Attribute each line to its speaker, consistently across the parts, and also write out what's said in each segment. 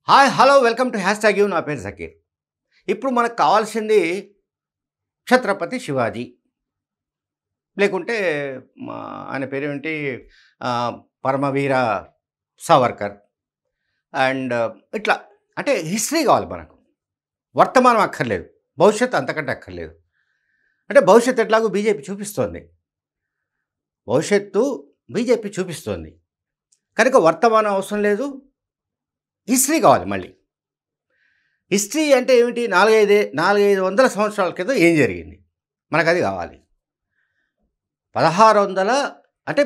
Speaker 1: Hi hello welcome to hash tag you. నా పేరు జకీర్. ఇప్పుడు మనకు కావాల్సింది ఛత్రపతి శివాజీ, లేకుంటే మా ఆయన పేరేంటి, పరమవీర సావర్కర్ అండ్ ఇట్లా. అంటే హిస్టరీ కావాలి మనకు, వర్తమానం అక్కర్లేదు, భవిష్యత్తు అంతకంటే అక్కర్లేదు. అంటే భవిష్యత్తు ఎట్లాగో బీజేపీ చూపిస్తోంది, భవిష్యత్తు బీజేపీ చూపిస్తోంది కనుక వర్తమానం అవసరం లేదు, హిస్టరీ కావాలి. మళ్ళీ హిస్టరీ అంటే ఏమిటి, 400-500 సంవత్సరాల క్రితం ఏం జరిగింది మనకు అది కావాలి. 1600 అంటే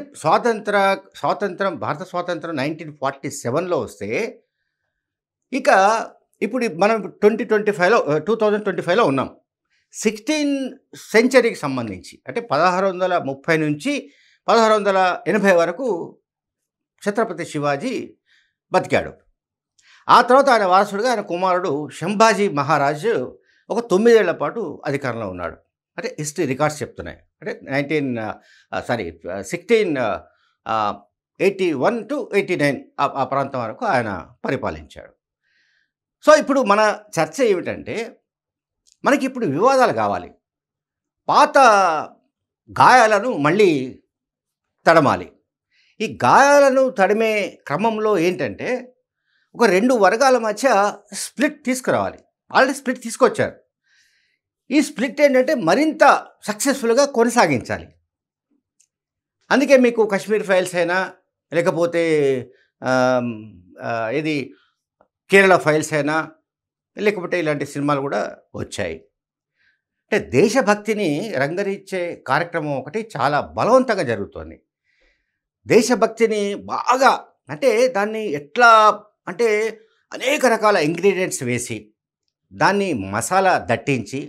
Speaker 1: స్వాతంత్రం భారత స్వాతంత్రం 1947లో వస్తే, ఇక ఇప్పుడు మనం 2025లో ఉన్నాం. 16th సెంచరీకి సంబంధించి అంటే 1630 నుంచి 1680 వరకు ఛత్రపతి శివాజీ బతికాడు. ఆ తర్వాత ఆయన వారసుడిగా ఆయన కుమారుడు సంభాజీ మహారాజ్ ఒక 9 ఏళ్ల పాటు అధికారంలో ఉన్నాడు. అంటే హిస్టరీ రికార్డ్స్ చెప్తున్నాయి. అంటే 1681 to 89 ఆ ప్రాంతం వరకు ఆయన పరిపాలించాడు. సో ఇప్పుడు మన చర్చ ఏమిటంటే, మనకి ఇప్పుడు వివాదాలు కావాలి, పాత గాయాలను మళ్ళీ తడమాలి. ఈ గాయాలను తడిమే క్రమంలో ఏంటంటే, ఒక 2 వర్గాల మధ్య స్ప్లిట్ తీసుకురావాలి. ఆల్రెడీ స్ప్లిట్ తీసుకొచ్చారు. ఈ స్ప్లిట్ ఏంటంటే మరింత సక్సెస్ఫుల్గా కొనసాగించాలి. అందుకే మీకు కశ్మీర్ ఫైల్స్ అయినా, లేకపోతే ఇది కేరళ ఫైల్స్ అయినా, లేకపోతే ఇలాంటి సినిమాలు కూడా వచ్చాయి. అంటే దేశభక్తిని రంగరించే కార్యక్రమం ఒకటి చాలా బలవంతంగా జరుగుతోంది. దేశభక్తిని బాగా, అంటే దాన్ని ఎట్లా అంటే అనేక రకాల ఇంగ్రీడియంట్స్ వేసి దాన్ని మసాలా దట్టించి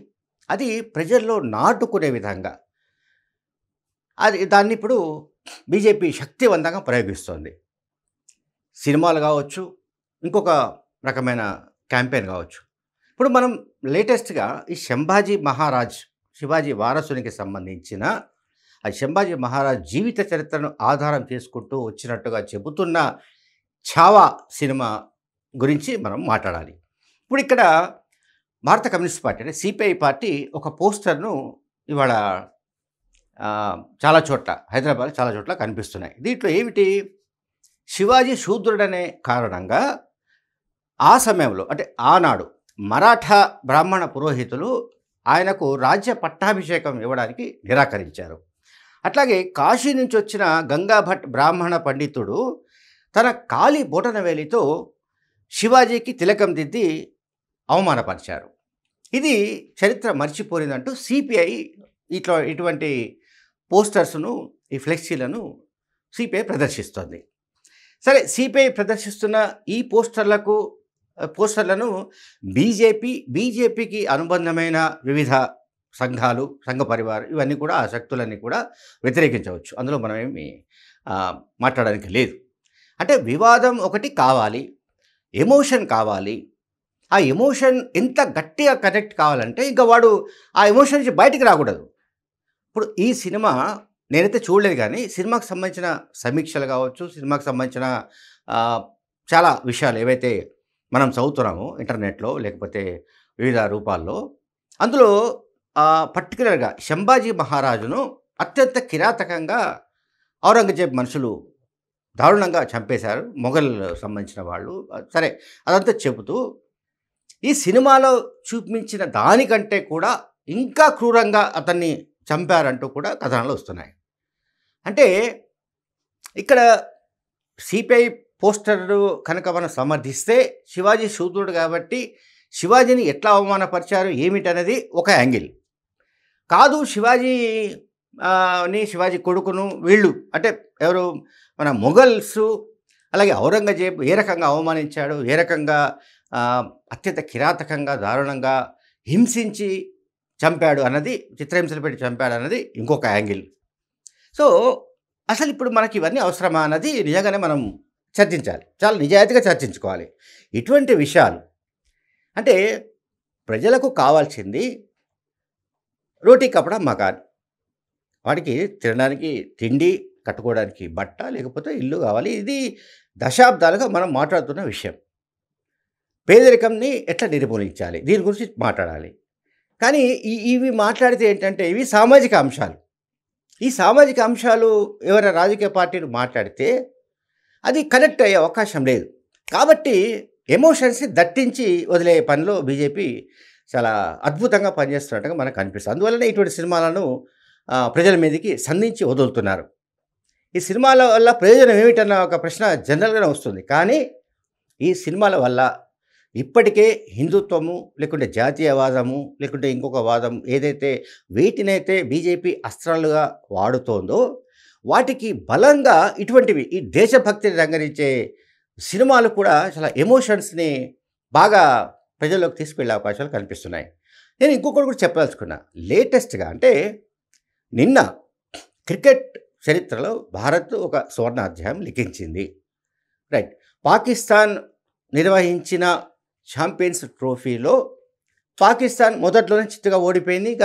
Speaker 1: అది ప్రజల్లో నాటుకునే విధంగా దాన్ని ఇప్పుడు బీజేపీ శక్తివంతంగా ప్రయోగిస్తోంది. సినిమాలు కావచ్చు, ఇంకొక రకమైన క్యాంపెయిన్ కావచ్చు. ఇప్పుడు మనం లేటెస్ట్గా ఈ సంభాజీ మహారాజ్, శివాజీ వారసునికి సంబంధించిన ఆ సంభాజీ మహారాజ్ జీవిత చరిత్రను ఆధారం చేసుకుంటూ వచ్చినట్టుగా చెబుతున్న ఛావా సినిమా గురించి మనం మాట్లాడాలి. ఇప్పుడు ఇక్కడ భారత కమ్యూనిస్ట్ పార్టీ అంటే సిపిఐ పార్టీ ఒక పోస్టర్ను ఇవాళ చాలా చోట్ల, హైదరాబాద్ చాలా చోట్ల కనిపిస్తున్నాయి. దీంట్లో ఏమిటి, శివాజీ శూద్రుడనే కారణంగా ఆ సమయంలో అంటే ఆనాడు మరాఠా బ్రాహ్మణ పురోహితులు ఆయనకు రాజ్య పట్టాభిషేకం ఇవ్వడానికి నిరాకరించారు. అట్లాగే కాశీ నుంచి వచ్చిన గంగాభట్ బ్రాహ్మణ పండితుడు తన కాలి బొటనవేలితో శివాజీకి తిలకం దిద్ది అవమానపరిచారు. ఇది చరిత్ర మర్చిపోయిందంటూ సిపిఐ ఇటువంటి పోస్టర్స్ను, ఈ ఫ్లెక్సీలను సిపిఐ ప్రదర్శిస్తోంది. సరే, సిపిఐ ప్రదర్శిస్తున్న ఈ పోస్టర్లను బీజేపీకి అనుబంధమైన వివిధ సంఘాలు, సంఘ పరివారం, ఇవన్నీ కూడా, ఆ శక్తులన్నీ కూడా వ్యతిరేకించవచ్చు. అందులో మనం ఏమి మాట్లాడడానికి లేదు. అంటే వివాదం ఒకటి కావాలి, ఎమోషన్ కావాలి. ఆ ఎమోషన్ ఎంత గట్టిగా కనెక్ట్ కావాలంటే ఇంకా వాడు ఆ ఎమోషన్ నుంచి బయటికి రాకూడదు. ఇప్పుడు ఈ సినిమా నేనైతే చూడలేదు, కానీ సినిమాకి సంబంధించిన సమీక్షలు కావచ్చు, సినిమాకి సంబంధించిన చాలా విషయాలు ఏవైతే మనం చదువుతున్నామో ఇంటర్నెట్లో, లేకపోతే వివిధ రూపాల్లో, అందులో పర్టికులర్గా సంభాజీ మహారాజును అత్యంత కిరాతకంగా ఔరంగజేబ్ మనుషులు దారుణంగా చంపేశారు, మొఘల్ సంబంధించిన వాళ్ళు. సరే, అదంతా చెబుతూ ఈ సినిమాలో చూపించిన దానికంటే కూడా ఇంకా క్రూరంగా అతన్ని చంపారంటూ కూడా కథనాలు వస్తున్నాయి. అంటే ఇక్కడ సిపిఐ పోస్టర్లు కనుక మనం సమర్థిస్తే, శివాజీ శూద్రుడు కాబట్టి శివాజీని ఎట్లా అవమానపరిచారు ఏమిటనేది ఒక యాంగిల్ కాదు. శివాజీ కొడుకును వీళ్ళు అంటే ఎవరు, మన మొఘల్స్, అలాగే ఔరంగజేబ్ ఏ రకంగా అవమానించాడు, ఏ రకంగా అత్యంత కిరాతకంగా దారుణంగా హింసించి చంపాడు అన్నది, చిత్రహింసలు పెట్టి చంపాడు అన్నది ఇంకొక యాంగిల్. సో అసలు ఇప్పుడు మనకి ఇవన్నీ అవసరమా అన్నది నిజంగానే మనం చర్చించాలి, చాలా నిజాయితీగా చర్చించుకోవాలి ఇటువంటి విషయాలు. అంటే ప్రజలకు కావాల్సింది రోటీ కపడా మకాన్, వాడికి తినడానికి తిండి, కట్టుకోవడానికి బట్ట, లేకపోతే ఇల్లు కావాలి. ఇది దశాబ్దాలుగా మనం మాట్లాడుతున్న విషయం. పేదరికంని ఎట్లా నిర్మూలించాలి దీని గురించి మాట్లాడాలి. కానీ ఇవి మాట్లాడితే ఏంటంటే ఇవి సామాజిక అంశాలు. ఈ సామాజిక అంశాలు ఎవరైనా రాజకీయ పార్టీలు మాట్లాడితే అది కనెక్ట్ అయ్యే అవకాశం లేదు. కాబట్టి ఎమోషన్స్‌ని దట్టించి వదిలే పనిలో బీజేపీ చాలా అద్భుతంగా పనిచేస్తున్నట్టుగా మనకు కనిపిస్తుంది. అందువల్లనే ఇటువంటి సినిమాలను ప్రజల మీదకి సంధించి వదులుతున్నారు. ఈ సినిమాల వల్ల ప్రయోజనం ఏమిటన్న ఒక ప్రశ్న జనరల్‌గానే వస్తుంది. కానీ ఈ సినిమాల వల్ల ఇప్పటికే హిందుత్వము, లేకుంటే జాతీయవాదము, లేకుంటే ఇంకొక వాదం ఏదైతే వీటినైతే బీజేపీ అస్త్రాలుగా వాడుతోందో, వాటికి బలంగా ఇటువంటివి ఈ దేశభక్తిని రంగరించే సినిమాలు కూడా చాలా ఎమోషన్స్‌ని బాగా ప్రజల్లోకి తీసుకెళ్ళే అవకాశాలు కనిపిస్తున్నాయి. నేను ఇంకొకటి కూడా చెప్పదలుచుకున్నా. లేటెస్ట్‌గా అంటే నిన్న క్రికెట్ చరిత్రలో భారత్ ఒక సువర్ణ అధ్యాయం లిఖించింది. రైట్. పాకిస్తాన్ నిర్వహించిన ఛాంపియన్స్ ట్రోఫీలో పాకిస్తాన్ మొదట్లోనే చిత్తుగా ఓడిపోయింది. ఇక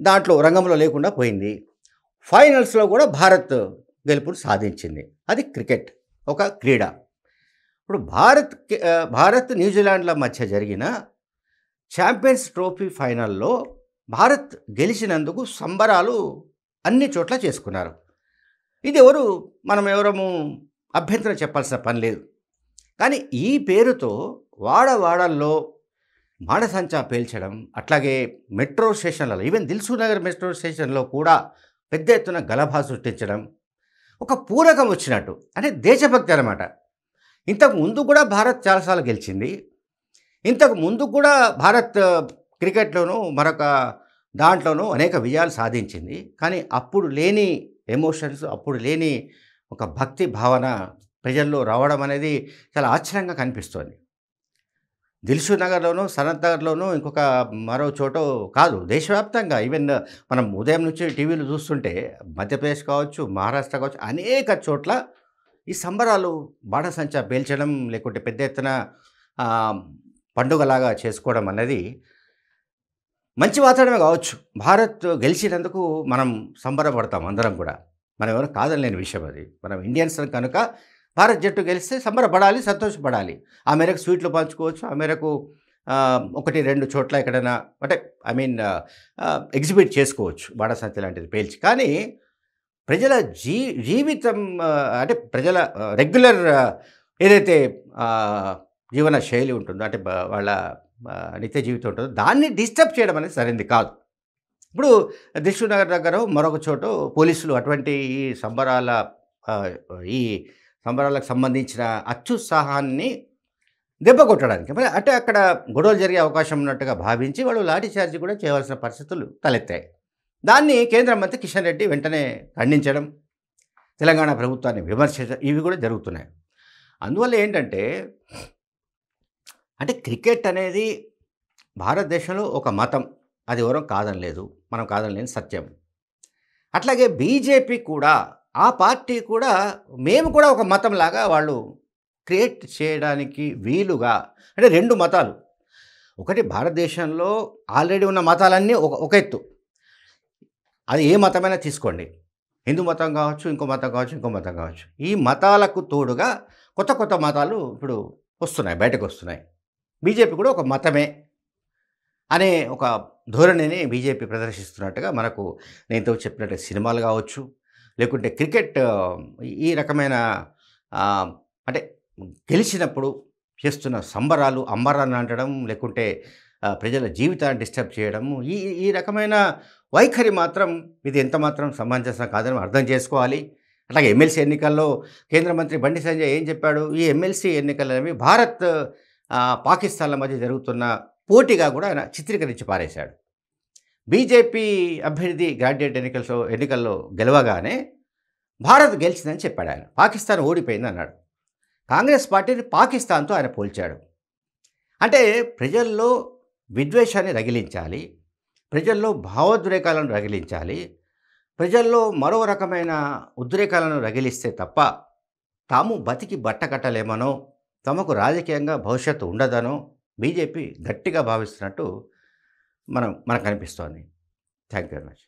Speaker 1: దాంట్లో రంగంలో లేకుండా పోయింది. ఫైనల్స్‌లో కూడా భారత్ గెలుపును సాధించింది. అది క్రికెట్ ఒక క్రీడ. ఇప్పుడు భారత్ న్యూజిలాండ్ల మధ్య జరిగిన ఛాంపియన్స్ ట్రోఫీ ఫైనల్లో భారత్ గెలిచినందుకు సంబరాలు అన్ని చోట్ల చేసుకున్నారు. ఇది మనం ఎవరము అభ్యంతరం చెప్పాల్సిన పని లేదు. కానీ ఈ పేరుతో వాడవాడల్లో బాణసంచా పేల్చడం, అట్లాగే మెట్రో స్టేషన్లలో ఈవెన్ దిల్సుఖ్నగర్ మెట్రో స్టేషన్లో కూడా పెద్ద ఎత్తున గలభా సృష్టించడం ఒక పూరకం వచ్చినట్టు. అంటే దేశభక్తి అన్నమాట. ఇంతకు ముందు కూడా భారత్ చాలాసార్లు గెలిచింది. ఇంతకు ముందు కూడా భారత్ క్రికెట్లోనూ మరొక దాంట్లోనూ అనేక విజయాలు సాధించింది. కానీ అప్పుడు లేని ఎమోషన్స్, అప్పుడు లేని ఒక భక్తి భావన ప్రజల్లో రావడం అనేది చాలా ఆశ్చర్యంగా కనిపిస్తోంది. దిల్సుఖ్నగర్‌లోనూ, సనత్ నగర్‌లోనూ ఇంకొక మరో చోటో కాదు, దేశవ్యాప్తంగా ఈవెన్ మనం ఉదయం నుంచి టీవీలు చూస్తుంటే మధ్యప్రదేశ్ కావచ్చు, మహారాష్ట్ర కావచ్చు, అనేక చోట్ల ఈ సంబరాలు బాణసంచా పేల్చడం, లేకుంటే పెద్ద ఎత్తున పండుగలాగా చేసుకోవడం అన్నది మంచి వాతావరణమే కావచ్చు. భారత్ గెలిచినందుకు మనం సంబరపడతాం అందరం కూడా. మనం ఎవరు కాదనలేని విషయం అది. మనం ఇండియన్స్ కనుక భారత్ జట్టు గెలిస్తే సంబరపడాలి, సంతోషపడాలి. ఆ మేరకు స్వీట్లు పంచుకోవచ్చు. ఆ మేరకు 1, 2 చోట్ల ఎక్కడైనా అంటే ఎగ్జిబిట్ చేసుకోవచ్చు బాణసంచ లాంటిది పేల్చి. కానీ ప్రజల జీవితం అంటే ప్రజల రెగ్యులర్ ఏదైతే జీవన శైలి ఉంటుందో, అంటే వాళ్ళ నిత్య జీవితం ఉంటుందో దాన్ని డిస్టర్బ్ చేయడం అనేది సరైనది కాదు. ఇప్పుడు దిల్సుఖ్నగర్ దగ్గర మరొక చోట పోలీసులు అటువంటి ఈ సంబరాలకు సంబంధించిన అత్యుత్సాహాన్ని దెబ్బ కొట్టడానికి అంటే అక్కడ గొడవలు జరిగే అవకాశం ఉన్నట్టుగా భావించి వాళ్ళు లాఠీ చార్జ్ కూడా చేయవలసిన పరిస్థితులు తలెత్తాయి. దాన్ని కేంద్ర మంత్రి కిషన్ రెడ్డి వెంటనే ఖండించడం, తెలంగాణ ప్రభుత్వాన్ని విమర్శించడం ఇవి కూడా జరుగుతున్నాయి. అందువల్ల ఏంటంటే క్రికెట్ అనేది భారతదేశంలో ఒక మతం, అది ఎవరో కాదనలేదు, మనం కాదనలేని సత్యం. అట్లాగే బీజేపీ కూడా, ఆ పార్టీ కూడా మేము కూడా ఒక మతంలాగా వాళ్ళు క్రియేట్ చేయడానికి వీలుగా, అంటే 2 మతాలు, ఒకటి భారతదేశంలో ఆల్రెడీ ఉన్న మతాలన్నీ ఒక ఎత్తు, అది ఏ మతమైనా తీసుకోండి, హిందూ మతం కావచ్చు, ఇంకో మతం కావచ్చు, ఇంకో మతం కావచ్చు, ఈ మతాలకు తోడుగా కొత్త కొత్త మతాలు ఇప్పుడు వస్తున్నాయి, బయటకు వస్తున్నాయి. బీజేపీ కూడా ఒక మతమే అనే ఒక ధోరణిని బీజేపీ ప్రదర్శిస్తున్నట్టుగా మనకు నేను చెప్పినట్టు సినిమాలు కావచ్చు, లేకుంటే క్రికెట్ ఈ రకమైన అంటే గెలిచినప్పుడు చేస్తున్న సంబరాలు అంబరాన్ని అంటడం, లేకుంటే ప్రజల జీవితాన్ని డిస్టర్బ్ చేయడము, ఈ రకమైన వైఖరి మాత్రం ఇది ఎంత మాత్రం సమంజసం కాదని అర్థం చేసుకోవాలి. అట్లాగే ఎమ్మెల్సీ ఎన్నికల్లో కేంద్ర మంత్రి బండి సంజయ్ ఏం చెప్పాడు, ఈ ఎమ్మెల్సీ ఎన్నికలనేవి భారత్ పాకిస్తాన్ల మధ్య జరుగుతున్న పోటీగా కూడా ఆయన చిత్రీకరించి పారేశాడు. బీజేపీ అభ్యర్థి గ్రాడ్యుయేట్ ఎన్నికల్లో గెలవగానే భారత్ గెలిచిందని చెప్పాడు ఆయన, పాకిస్తాన్ ఓడిపోయింది అన్నాడు. కాంగ్రెస్ పార్టీని పాకిస్తాన్తో ఆయన పోల్చాడు. అంటే ప్రజల్లో విద్వేషాన్ని రగిలించాలి, ప్రజల్లో భావోద్రేకాలను రగిలించాలి, ప్రజల్లో మరో రకమైన ఉద్రేకాలను రగిలిస్తే తప్ప తాము బతికి బట్టకట్టలేమనో, తమకు రాజకీయంగా భవిష్యత్తు ఉండదనో బీజేపీ గట్టిగా భావిస్తున్నట్టు మనకు అనిపిస్తోంది. Thank you very much.